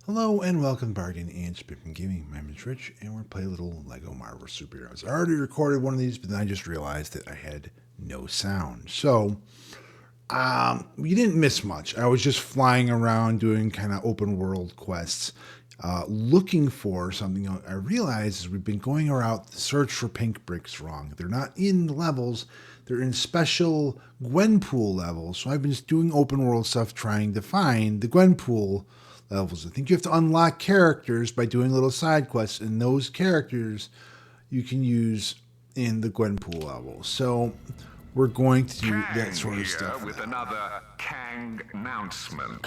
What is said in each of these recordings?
Hello and welcome to Bargain and Spitman Gaming. My name is Rich and we're playing a little Lego Marvel Superheroes. I already recorded one of these, but then I just realized that I had no sound. So, you didn't miss much. I was just flying around doing kind of open world quests, looking for something. I realized is we've been going around the search for pink bricks wrong. They're not in the levels. They're in special Gwennpool levels. So I've been just doing open world stuff trying to find the Gwennpool levels. I think you have to unlock characters by doing little side quests, and those characters you can use in the Gwennpool level. So we're going to do that sort of stuff with another Kang announcement.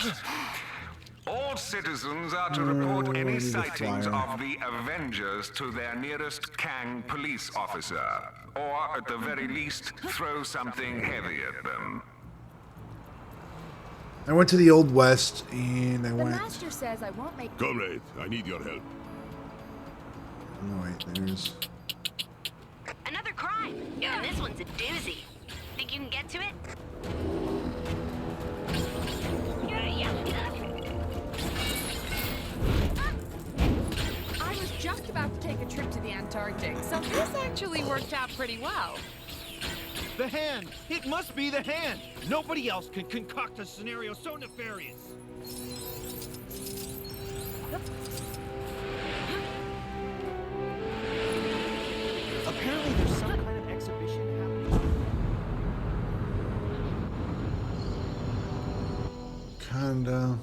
All citizens are to report any sightings of the Avengers to their nearest Kang police officer, or at the very least, throw something heavy at them. I went to the Old West, and The master says I won't make... Comrade, I need your help. No, wait, there's... Another crime! And this one's a doozy. Think you can get to it? I was just about to take a trip to the Antarctic, so this actually worked out pretty well. The hand! It must be the hand! Nobody else can concoct a scenario so nefarious! Apparently there's some kind of exhibition happening. Kinda...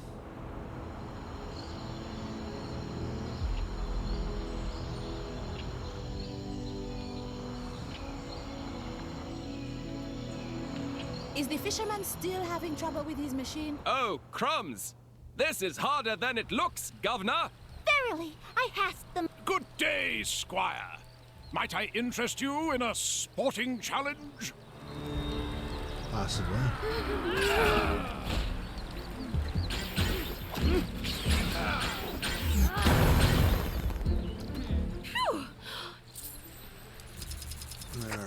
Is the fisherman still having trouble with his machine? Oh, crumbs! This is harder than it looks, Governor! Verily, I hast them. Good day, Squire. Might I interest you in a sporting challenge? Possibly.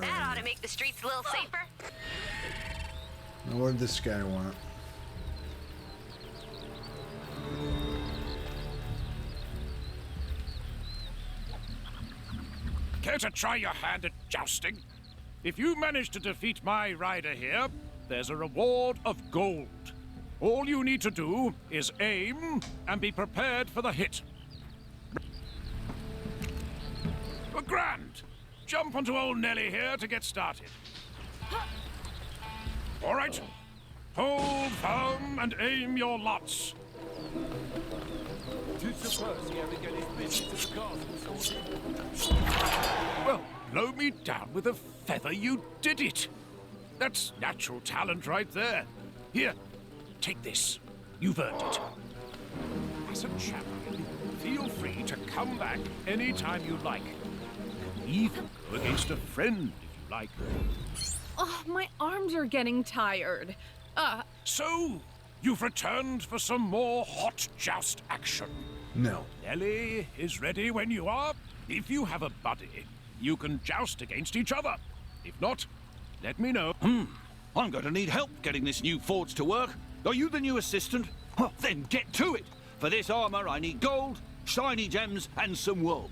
That ought to make the streets a little safer. Now, what did this guy want? Care to try your hand at jousting? If you manage to defeat my rider here, there's a reward of gold. All you need to do is aim and be prepared for the hit. Grand! Jump onto old Nelly here to get started. All right. Hold firm and aim your lots. Well, blow me down with a feather, you did it. That's natural talent right there. Here, take this. You've earned it. As a champion, feel free to come back anytime you like. You can even go against a friend if you like. Oh, my arms are getting tired. So, you've returned for some more hot joust action. No. Nelly is ready when you are. If you have a buddy, you can joust against each other. If not, let me know. I'm going to need help getting this new forge to work. Are you the new assistant? Well, then get to it. For this armor, I need gold, shiny gems, and some wool.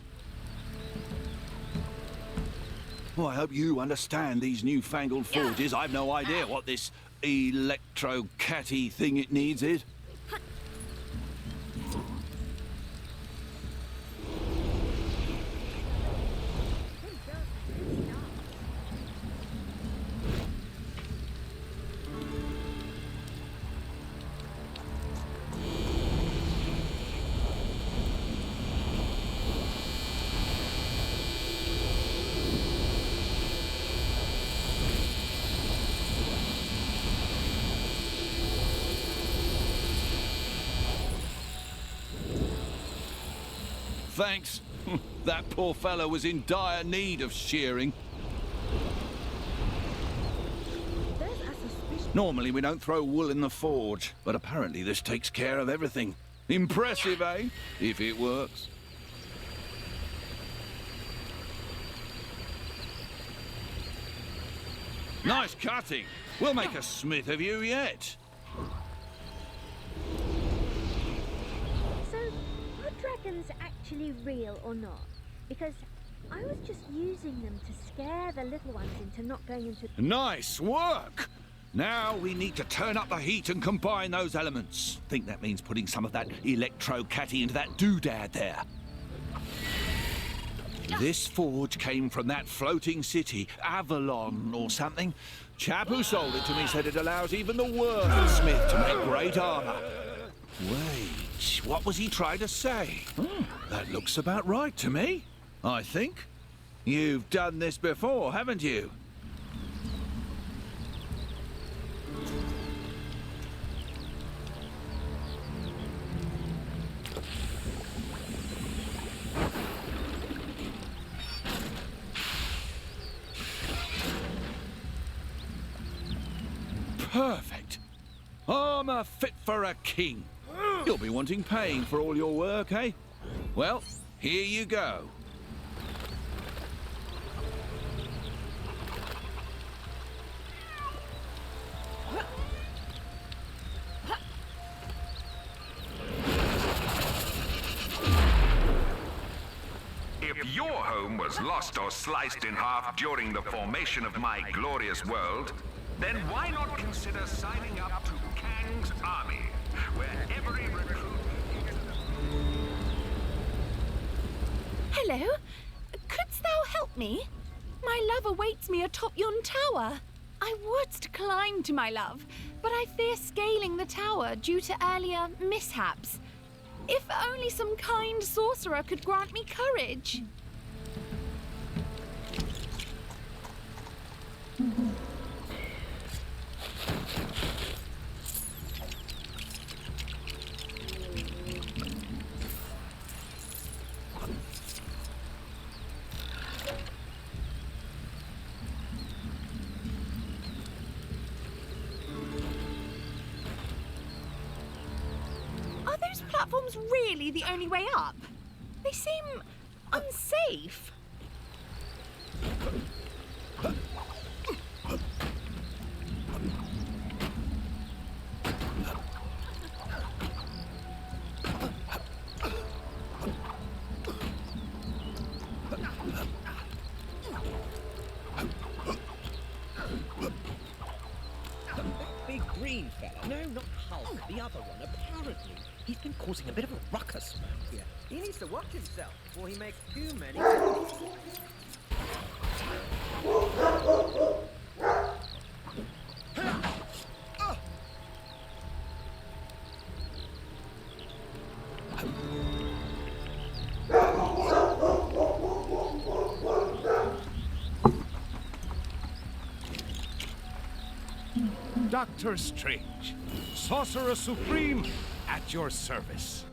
Well, I hope you understand these newfangled forges. I've no idea what this electro-catty thing it needs is. Thanks. That poor fellow was in dire need of shearing. Normally we don't throw wool in the forge, but apparently this takes care of everything. Impressive, eh? If it works. Nice cutting. We'll make a smith of you yet. So, dragons actually real or not? Because I was just using them to scare the little ones into not going into... Nice work! Now we need to turn up the heat and combine those elements. Think that means putting some of that electro-catty into that doodad there. This forge came from that floating city, Avalon or something. Chap who sold it to me said it allows even the worst smith to make great armor. Wait, what was he trying to say? That looks about right to me, I think. You've done this before, haven't you? Perfect. Armor fit for a king. You'll be wanting paying for all your work, eh? Well, here you go. If your home was lost or sliced in half during the formation of my glorious world, then why not consider signing up to Kang's army, where every recruit... Hello? Couldst thou help me? My love awaits me atop yon tower. I would climb to my love, but I fear scaling the tower due to earlier mishaps. If only some kind sorcerer could grant me courage. Are those platforms really the only way up? They seem unsafe. Big green fella. No, not Hulk. The other one, apparently. He's been causing a bit of a ruckus around here. He needs to watch himself before he makes too many. Doctor Strange, Sorcerer Supreme, at your service.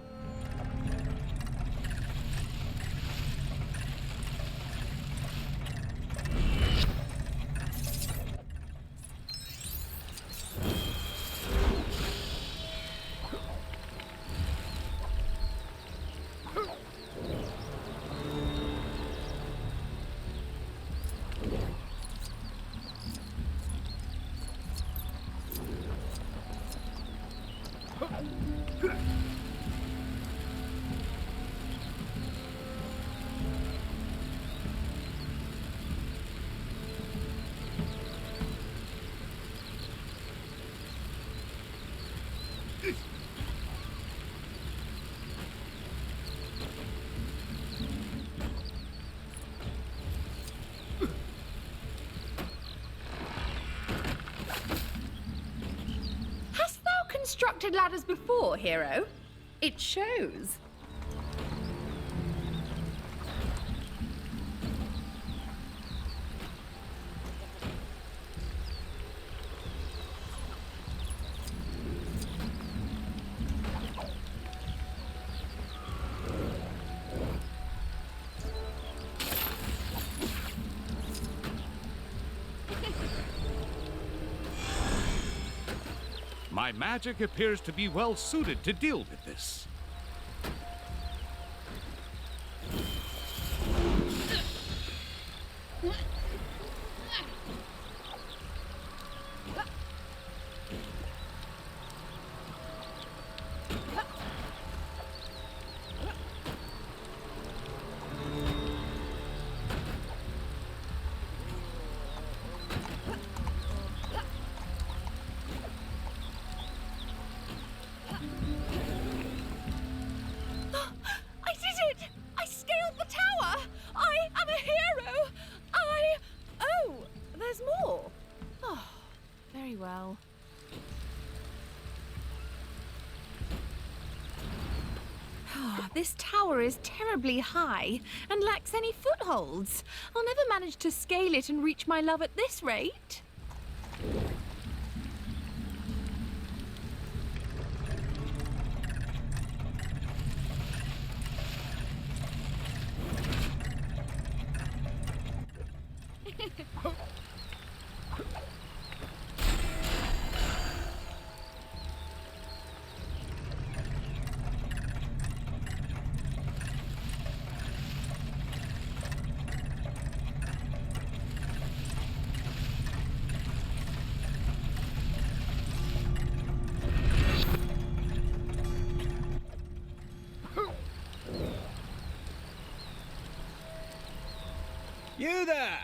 Constructed ladders before, hero. It shows. My magic appears to be well suited to deal with this. This tower is terribly high and lacks any footholds. I'll never manage to scale it and reach my love at this rate. You there!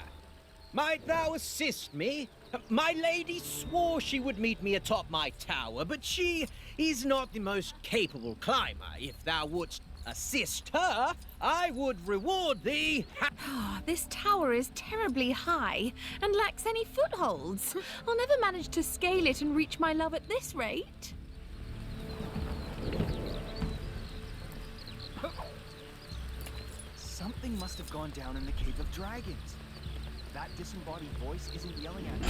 Might thou assist me? My lady swore she would meet me atop my tower, but she is not the most capable climber. If thou wouldst assist her, I would reward thee. This tower is terribly high and lacks any footholds. I'll never manage to scale it and reach my love at this rate. Something must have gone down in the Cave of Dragons. That disembodied voice isn't yelling at me.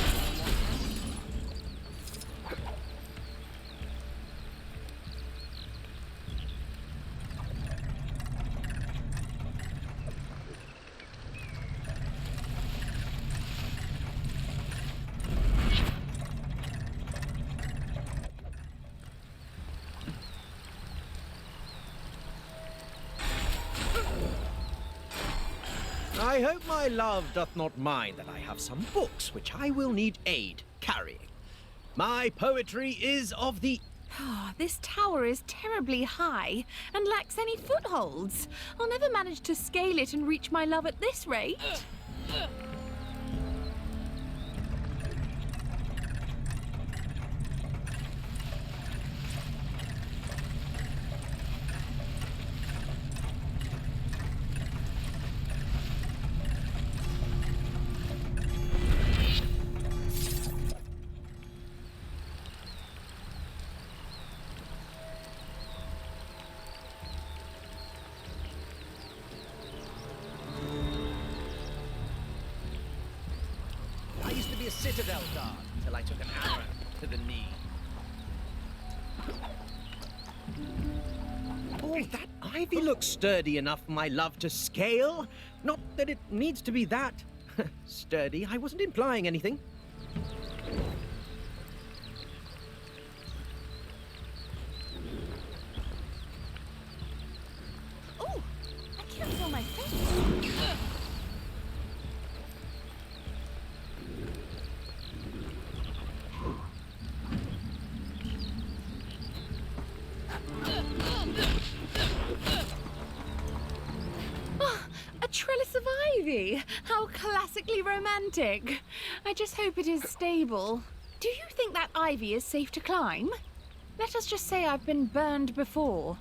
I hope my love doth not mind that I have some books which I will need aid carrying. My poetry is of the... This tower is terribly high and lacks any footholds. I'll never manage to scale it and reach my love at this rate. I used to be a citadel guard until I took an arrow to the knee. Oh, that ivy looks sturdy enough for my love to scale. Not that it needs to be that sturdy. I wasn't implying anything. Oh, I can't feel my face. A trellis of ivy! How classically romantic. I just hope it is stable. Do you think that ivy is safe to climb? Let us just say I've been burned before.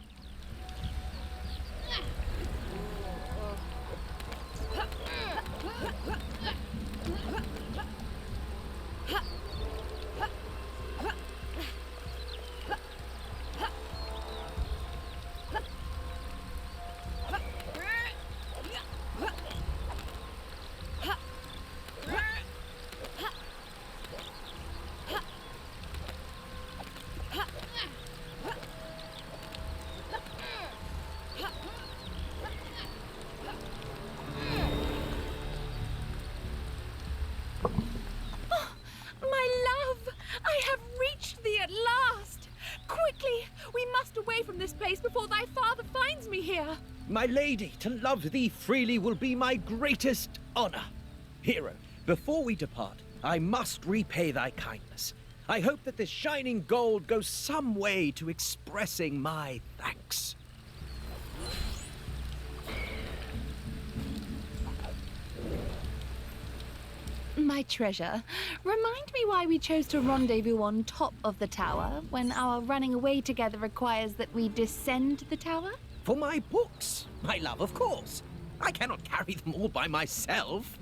Before thy father finds me here. My lady, to love thee freely will be my greatest honor. Hero, before we depart, I must repay thy kindness. I hope that this shining gold goes some way to expressing my thanks. My treasure, remind me why we chose to rendezvous on top of the tower when our running away together requires that we descend the tower? For my books, my love, of course. I cannot carry them all by myself.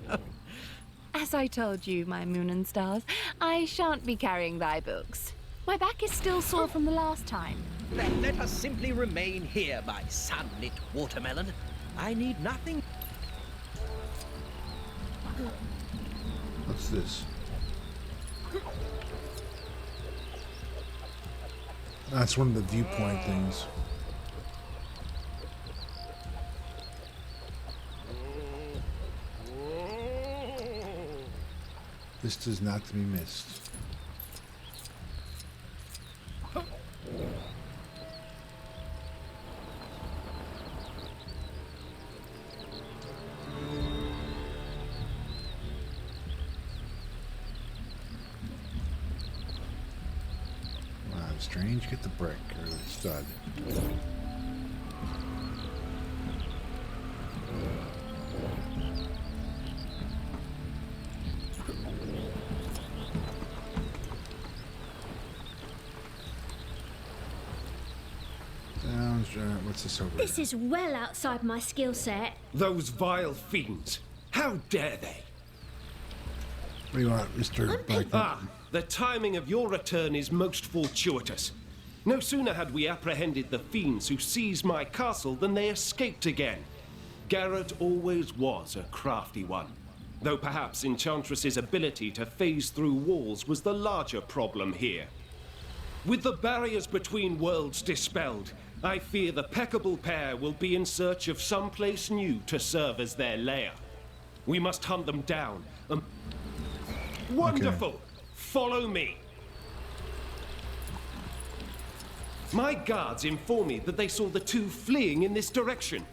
As I told you, my moon and stars, I shan't be carrying thy books. My back is still sore from the last time. Then let us simply remain here, my sunlit watermelon. I need nothing. What's this? That's one of the viewpoint things. This is not to be missed. Strange, get the brick or the stud. What's this over This is well outside my skill set. Those vile fiends. How dare they? What do you want, Mr. Blackman? The timing of your return is most fortuitous. No sooner had we apprehended the fiends who seized my castle than they escaped again. Garrett always was a crafty one, though perhaps Enchantress's ability to phase through walls was the larger problem here. With the barriers between worlds dispelled, I fear the peccable pair will be in search of some place new to serve as their lair. We must hunt them down and... Wonderful! Okay. Follow me. My guards inform me that they saw the two fleeing in this direction.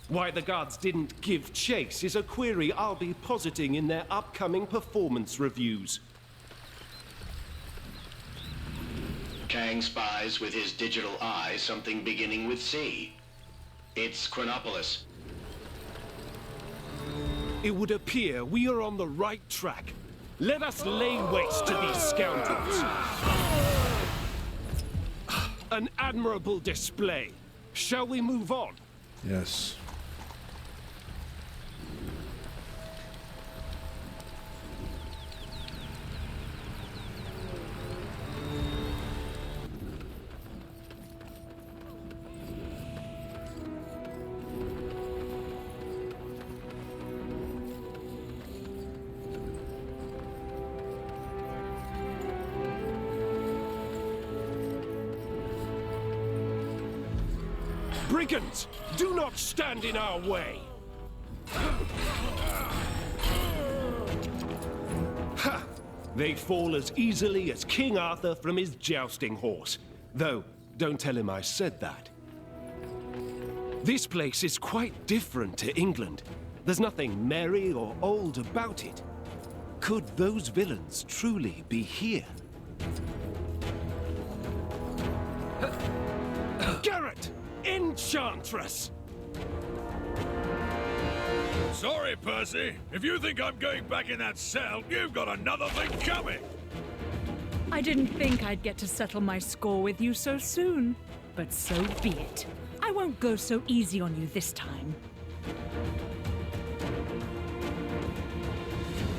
Why the guards didn't give chase is a query I'll be positing in their upcoming performance reviews. Kang spies with his digital eye something beginning with C. It's Chronopolis. It would appear we are on the right track. Let us lay waste to these scoundrels. An admirable display. Shall we move on? Yes. Brigands, do not stand in our way! Ha! They fall as easily as King Arthur from his jousting horse. Though, don't tell him I said that. This place is quite different to England. There's nothing merry or old about it. Could those villains truly be here? Garrett! Enchantress! Sorry, Percy. If you think I'm going back in that cell, you've got another thing coming. I didn't think I'd get to settle my score with you so soon, but so be it. I won't go so easy on you this time.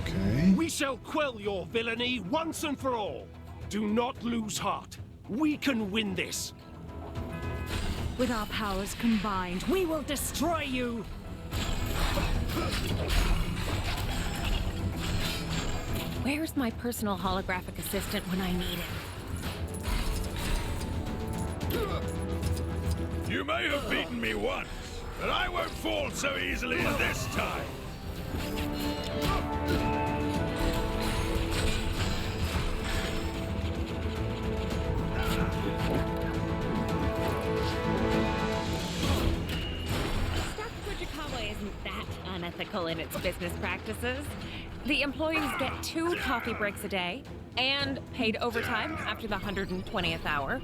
Okay. We shall quell your villainy once and for all. Do not lose heart. We can win this. With our powers combined, we will destroy you! Where's my personal holographic assistant when I need him? You may have beaten me once, but I won't fall so easily this time. Isn't that unethical in its business practices? The employees get 2 coffee breaks a day and paid overtime after the 120th hour.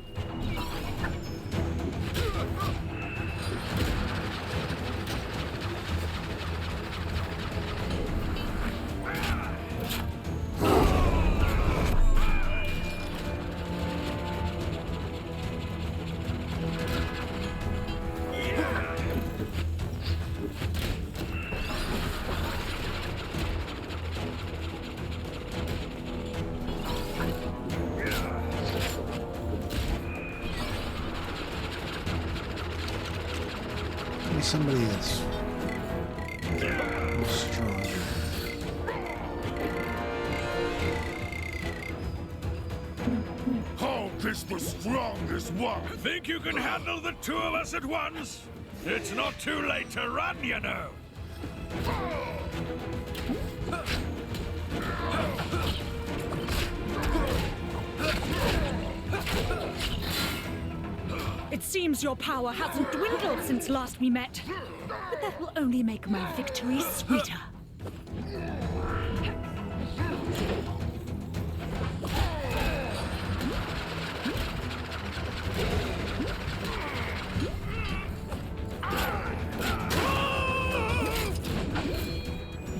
me somebody that's stronger. Hulk is the strongest one. Think you can handle the two of us at once? It's not too late to run, you know. It seems your power hasn't dwindled since last we met. But that will only make my victory sweeter.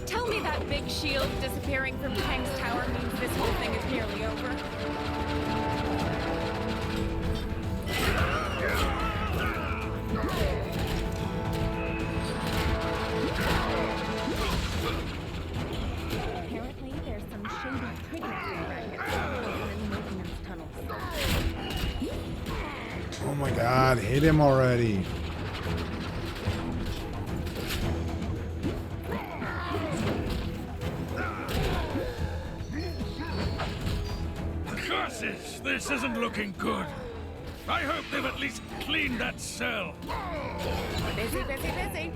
Tell me that big shield disappearing from Kang's tower means this whole thing is nearly over. Apparently, there's some shady kidnapping rackets going on in the maintenance tunnels. Oh my god, hit him already. Curses! This isn't looking good. I hope they've at least cleaned that cell. Busy, busy, busy.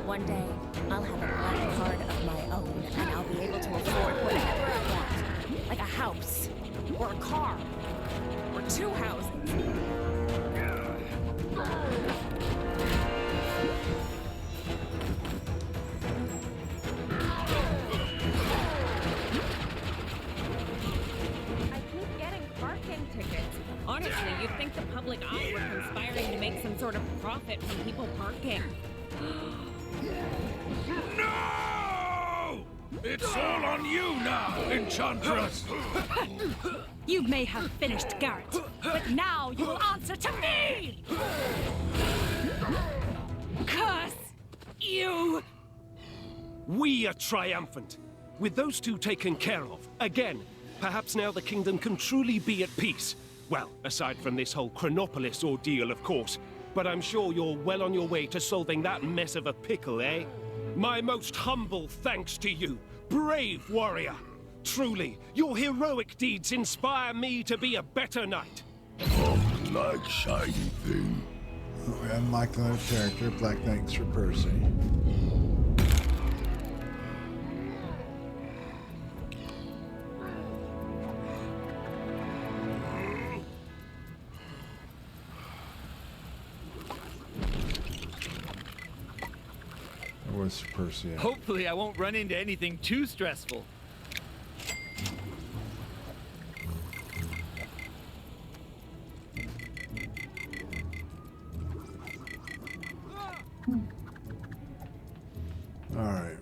One day, I'll have a black card of my own, and I'll be able to afford whatever I want. Like a house, or a car, or 2 houses. I keep getting parking tickets. Honestly, you'd think the public eye were conspiring to make some sort of profit from people parking. No! It's all on you now, Enchantress! You may have finished Garrett, but now you will answer to me! Curse you! We are triumphant. With those two taken care of, again, perhaps now the kingdom can truly be at peace. Well, aside from this whole Chronopolis ordeal, of course. But I'm sure you're well on your way to solving that mess of a pickle, eh? My most humble thanks to you, brave warrior. Truly, your heroic deeds inspire me to be a better knight. Like shiny thing. We unlocked another character, Black Knight Sir Percy. Where's Sir Percy at? Hopefully I won't run into anything too stressful. All right.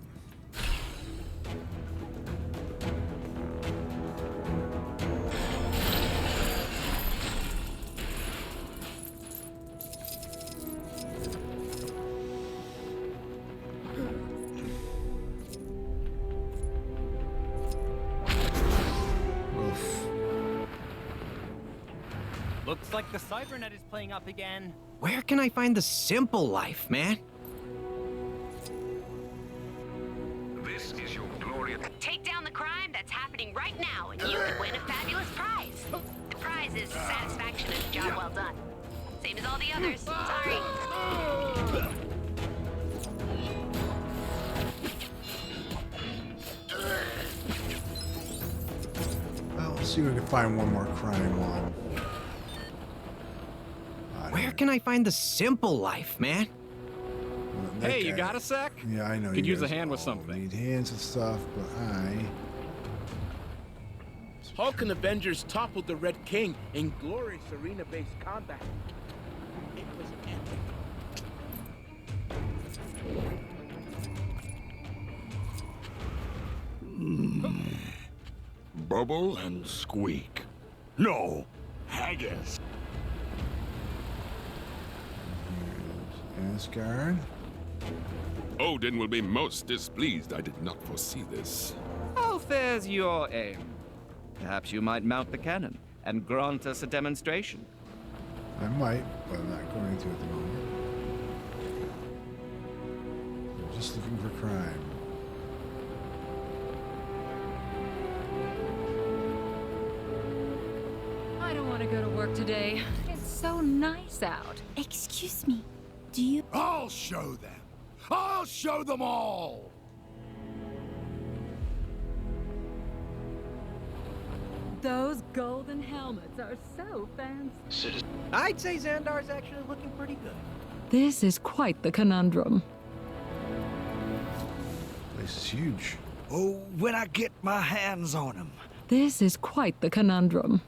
Looks like the cybernet is playing up again. Where can I find the simple life, man? This is your glorious... Take down the crime that's happening right now, and you could win a fabulous prize. The prize is satisfaction and a job well done. Same as all the others. Sorry. Well, let's see if we can find one more crime one. Where can I find the simple life, man? That Hey, you guy- got a sec? Yeah, I know. Could you use a guys hand with all something. Need hands and stuff, but I. Hulk and Avengers toppled the Red King in glorious arena-based combat. It was epic. Bubble and squeak. No, haggis. Asgard. Odin will be most displeased. I did not foresee this. How fares your aim? Perhaps you might mount the cannon and grant us a demonstration. I might, but I'm not going to at the moment. I'm just looking for crime. I don't want to go to work today. It's so nice out. Excuse me. Do you... I'll show them. I'll show them all. Those golden helmets are so fancy. I'd say Xandar's actually looking pretty good. This is quite the conundrum. Place is huge. Oh, when I get my hands on him. This is quite the conundrum.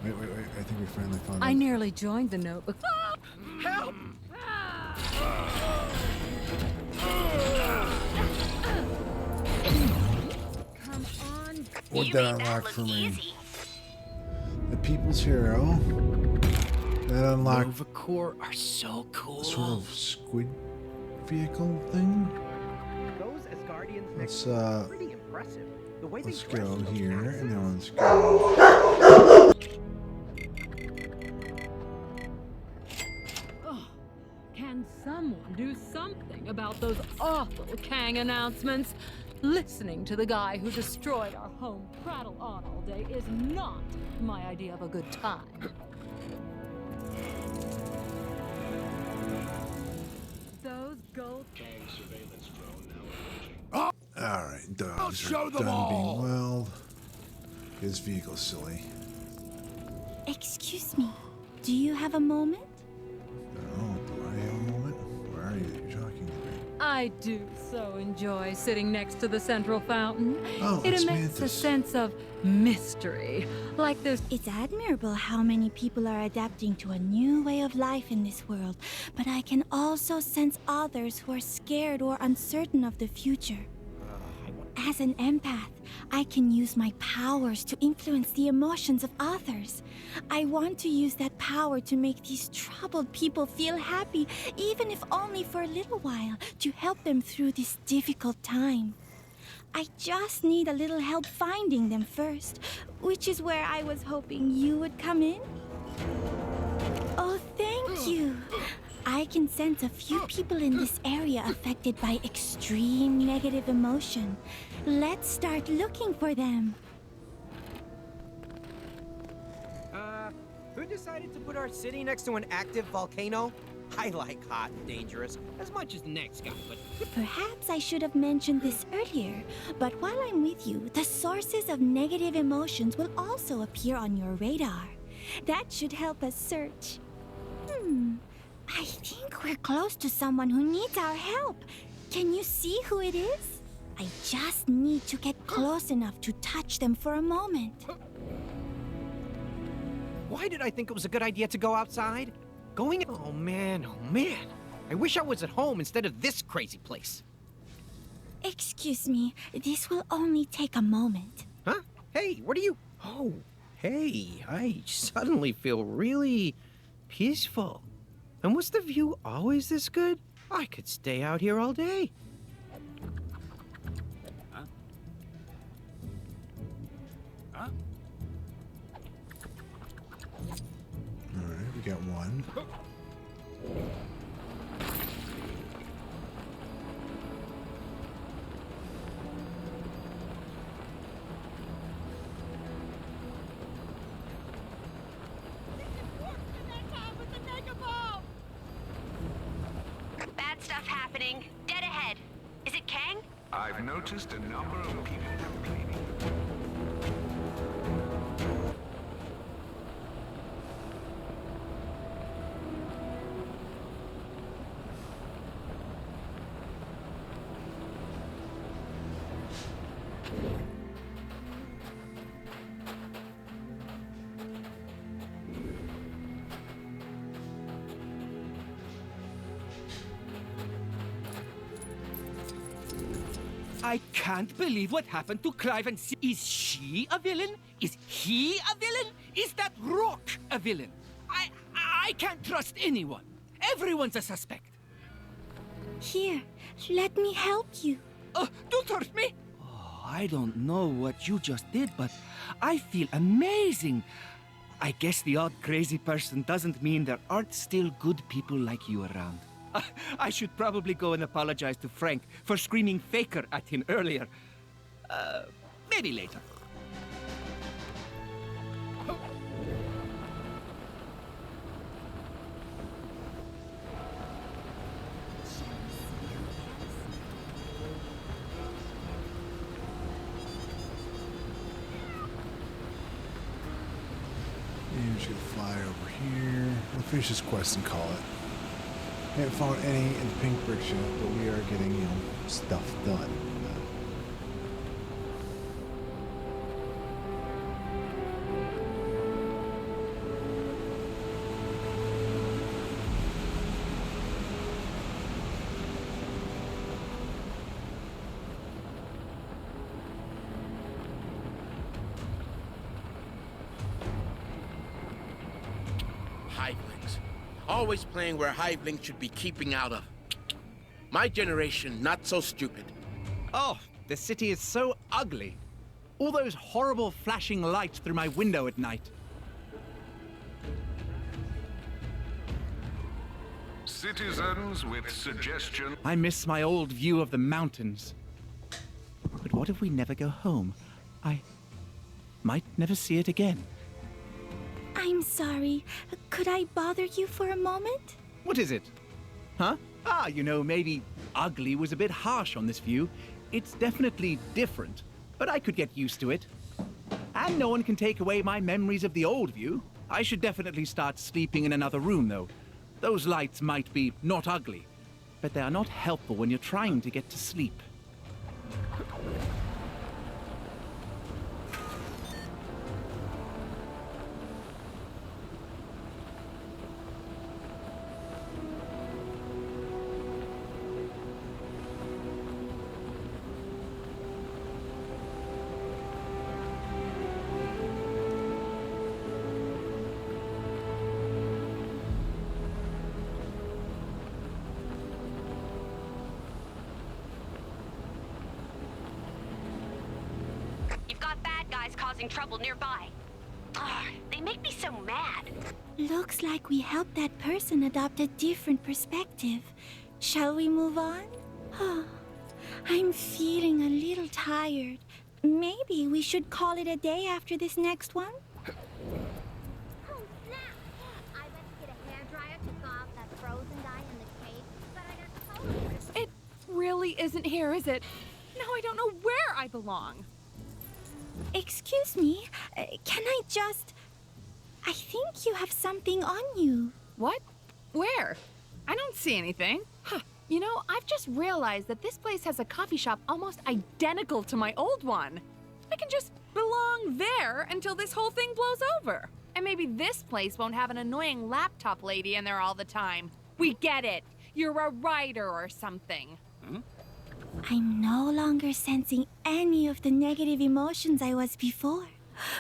Wait. I think we finally found I out. nearly joined the notebook. Help! Come on. What that unlock for me? The People's Hero. That unlocked Nova Corps are so cool. sort of squid vehicle thing. Those Asgardians Let's are pretty impressive. The way let's they dress go in those here hats. and then let's go. Can someone do something about those awful Kang announcements? Listening to the guy who destroyed our home prattle on all day is not my idea of a good time. Those gold... All right, dogs show are them done all. being weld. His vehicle's silly. Excuse me. Do you have a moment? Oh, do I have a moment? Where are you? You're talking to me. I do so enjoy sitting next to the central fountain. Oh, it it's emits a Mantis. sense of mystery. Like there's... It's admirable how many people are adapting to a new way of life in this world, but I can also sense others who are scared or uncertain of the future. As an empath, I can use my powers to influence the emotions of others. I want to use that power to make these troubled people feel happy, even if only for a little while, to help them through this difficult time. I just need a little help finding them first, which is where I was hoping you would come in. Oh, thank you. I can sense a few people in this area affected by extreme negative emotion. Let's start looking for them. Who decided to put our city next to an active volcano? I like hot and dangerous as much as the next guy, but... Perhaps I should have mentioned this earlier, but while I'm with you, the sources of negative emotions will also appear on your radar. That should help us search. I think we're close to someone who needs our help. Can you see who it is? I just need to get close enough to touch them for a moment. Why did I think it was a good idea to go outside? Oh man. I wish I was at home instead of this crazy place. Excuse me, this will only take a moment. Huh? Hey, what are you... Oh, hey, I suddenly feel really peaceful. And was the view always this good? I could stay out here all day. Huh? Huh? All right, we got one. Bad stuff happening. Dead ahead. Is it Kang? I've noticed a number of people complaining. I can't believe what happened to Clive and C. Is she a villain? Is he a villain? Is that Rock a villain? I can't trust anyone. Everyone's a suspect. Here, let me help you. Don't hurt me! Oh, I don't know what you just did, but I feel amazing. I guess the odd crazy person doesn't mean there aren't still good people like you around. I should probably go and apologize to Frank for screaming faker at him earlier. Maybe later. And we should fly over here. We'll finish this quest and call it. Haven't found any in the pink bricks yet, but we are getting, stuff done. Hivelings. Always playing where hivelings should be keeping out of. My generation, not so stupid. Oh, the city is so ugly. All those horrible flashing lights through my window at night. Citizens with suggestion. I miss my old view of the mountains. But what if we never go home? I might never see it again. I'm sorry. Could I bother you for a moment? What is it? Huh? Maybe ugly was a bit harsh on this view. It's definitely different, but I could get used to it. And no one can take away my memories of the old view. I should definitely start sleeping in another room, though. Those lights might be not ugly, but they are not helpful when you're trying to get to sleep. You've got bad guys causing trouble nearby. They make me so mad. Looks like we helped that person adopt a different perspective. Shall we move on? I'm feeling a little tired. Maybe we should call it a day after this next one? It really isn't here, is it? Now I don't know where I belong. Excuse me, can I just... I think you have something on you. What? Where? I don't see anything. Huh. I've just realized that this place has a coffee shop almost identical to my old one. I can just belong there until this whole thing blows over. And maybe this place won't have an annoying laptop lady in there all the time. We get it. You're a writer or something. I'm no longer sensing any of the negative emotions I was before.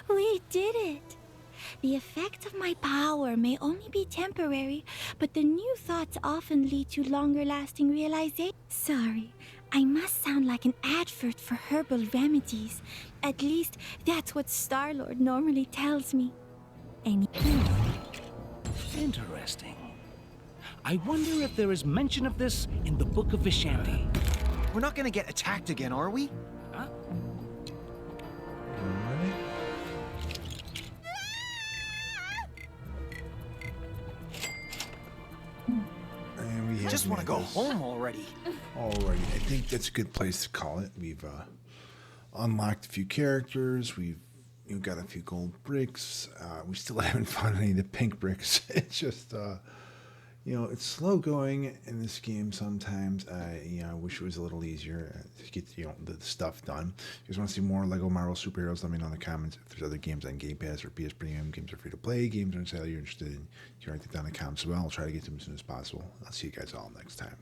We did it. The effect of my power may only be temporary, but the new thoughts often lead to longer-lasting realization. Sorry, I must sound like an advert for herbal remedies. At least, that's what Star-Lord normally tells me. Interesting. I wonder if there is mention of this in the Book of Vishanti. We're not gonna get attacked again, are we? Huh? And we just want to go home already. Alrighty, I think that's a good place to call it. We've unlocked a few characters. We've got a few gold bricks. We still haven't found any of the pink bricks. It's just, it's slow going in this game sometimes. I wish it was a little easier to get, the stuff done. If you guys want to see more Lego Marvel Superheroes, let me know in the comments. If there's other games on Game Pass or PS Premium, games are free to play, games are inside you're interested in, you can write it down in the comments as well. I'll try to get to them as soon as possible. I'll see you guys all next time.